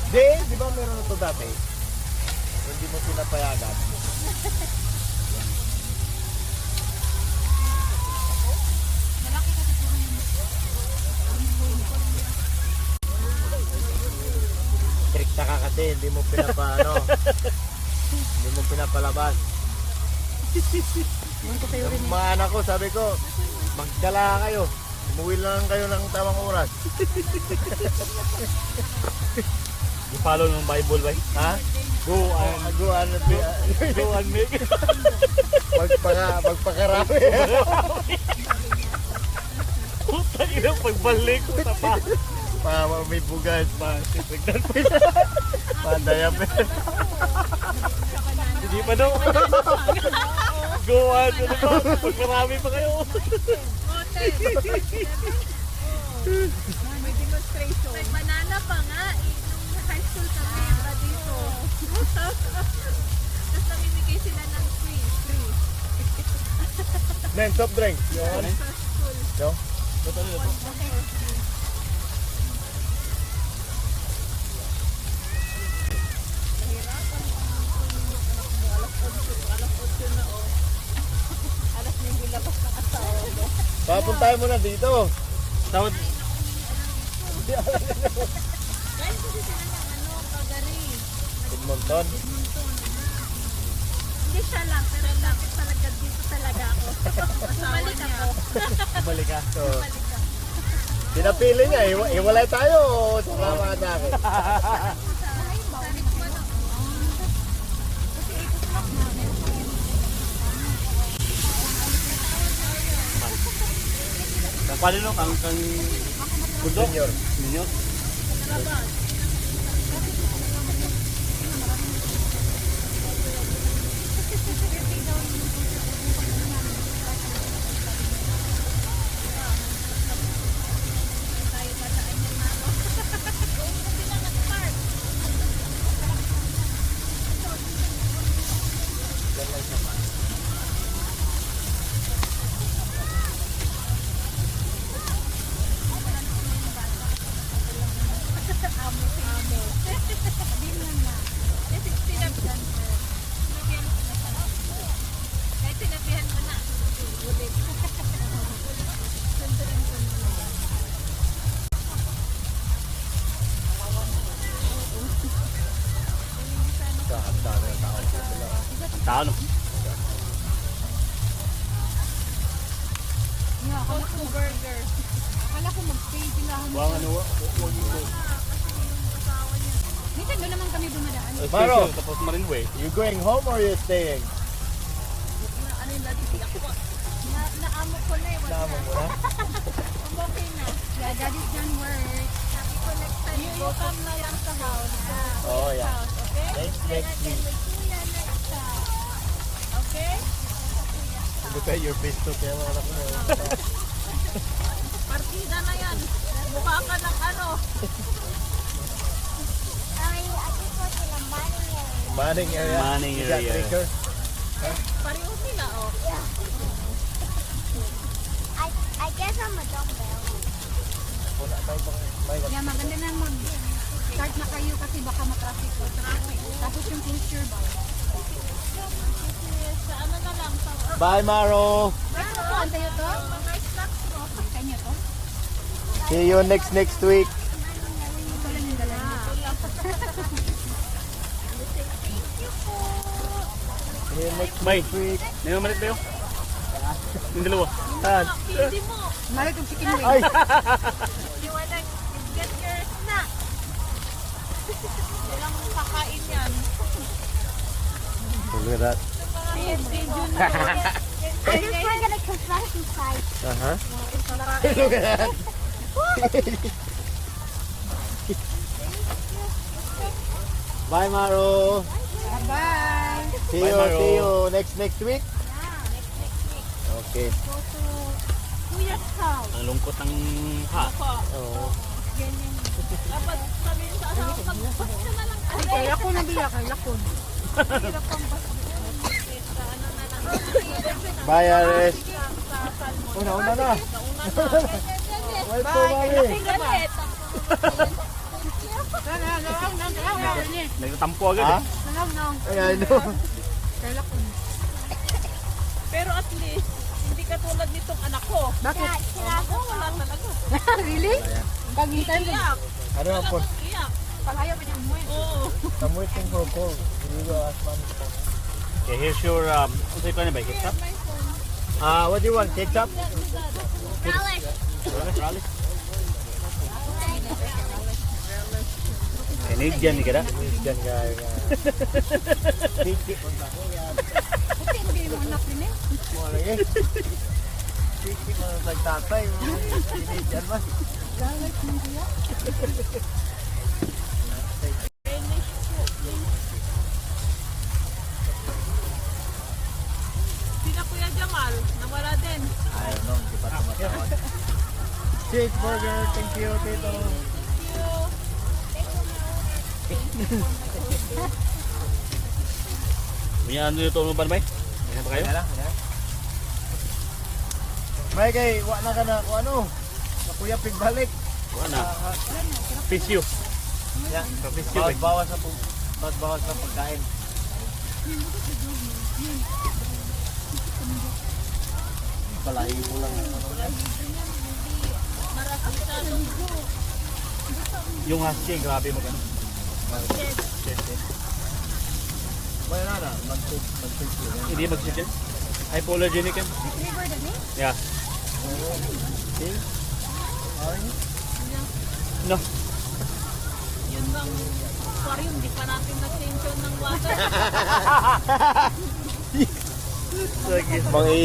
Di ba meron ito dati? Hindi mo pinapayagan. Strikta ka kasi, hindi mo hindi mo pinapalabas. Yung mga anak ko, sabi ko, magdala kayo. Umuwi lang kayo ng tamang oras. I-follow ng Bible ba? Ha? Go and make. Magpakarami. Puta ina, pagbalik ko na pa. May bugas pa. Pandaya pa. Hindi pa daw. Go and pagkarami pa kayo. May demonstration. May banana pa nga. Nung high school kami pa dito. Tapos namimigay sila ng free. Men, soft drink. Yun. Sa school. Yo. Alas na yung labas ng asawa mo. Papuntahin mo na dito. Tawad. Guys, kasi sila ng Pagari. Edmonton. Hindi siya lang, pero dapat talaga dito talaga ako. Bumalik ako. Balik ka. So, Bumalik ako. pinapili niya. Iwalay tayo o sumama ka sa akin. Paano no kang kundo? Senior. Ninyo? Tao no? Akala ko burger. Akala ko mag-stay sila. Wang ano wa? Minsan doon naman kami dumadaan. Maro. Tapos Marinway. You going home or you staying? Ano yung dati siya ko? Naamo ko na eh. Naamo mo na? Okay na. Yeah, daddy's done work. Sabi ko next time, you come na lang sa house. Oh, yeah. Okay? Next week. Kuya next time. Okay? Look at your face to kaya anak mo. Partida na yan. Mukha ka ng ano. Manning area. Manning Is that area. Baker? Pareho sila, oh. I guess I'm a dumbbell. Wala tayo bang may Yeah, maganda na mag-start na kayo kasi baka matraffic o traffic. Tapos yung picture ba? Sa ano na lang, sa... Bye, Maro. Antay ito? Mga snacks mo. Kanya to? See you next week. Ito lang yung dala niya. See you next May. week. Nagmamalit ba yun? Yung dalawa. Tan. Hindi mo. Malit yung chicken wing. Ay. You wanna get your snack. Walang kakain yan. Look at that. I just wanted to confess inside. Uh-huh. Look at that. Bye, Maro. Bye-bye. See Bye, you, Maro. see you next week. Next week. Okay. Go to Kuya's house. Ang lungkot ng ha. Oh. Ganyan. Dapat sabihin sa asawa, mag-bus ka na lang. Ay, kaya ko nabiyak. Kaya ko. Hirap ang bus. Sa ano na lang. Bye, Ares. Sa salmon. Una na. Sa una na. Welcome, Mami. Galit. Nagtatampo agad Ha? eh. Ay, I know. Pero at least, hindi katulad nitong anak ko. Bakit? Ako, wala talaga. Really? Pagitan mo. Iyak. Ano ang po? Iyak. Palayo pa niya mo. Oo. I'm waiting for a call. Hindi ko ask mami ko. Okay, here's your, ano sa'yo na ba? Ketchup? What do you want? Ketchup? Relish. Rally? Canadian ni kada. Diyan kaya. Tiki. Buti hindi mo anak din eh. Mo lagi. Tiki mo sa tatay. Hindi dyan ba? Sina Kuya Jamal, nawala din. I don't know. Hindi pa tumatawag. Cheeseburger. Thank you, Tito. May ano yung tono ba na ba? Ayan pa kayo? Kaya lang. May kay, wa na ka na, kung ano. Sa kuya pigbalik. Ano? Pisyo. Yeah. Pisyo eh. Bawas na pagkain. Palahi mo lang. Yung husky, grabe mo gano'n. Wala na. Mag-take yun. Hindi mag-sit yan? Hypoallergenic yan? Yeah. See? Orange? No. Yun bang aquarium, di pa natin na-change yun ng water. Sige. Mga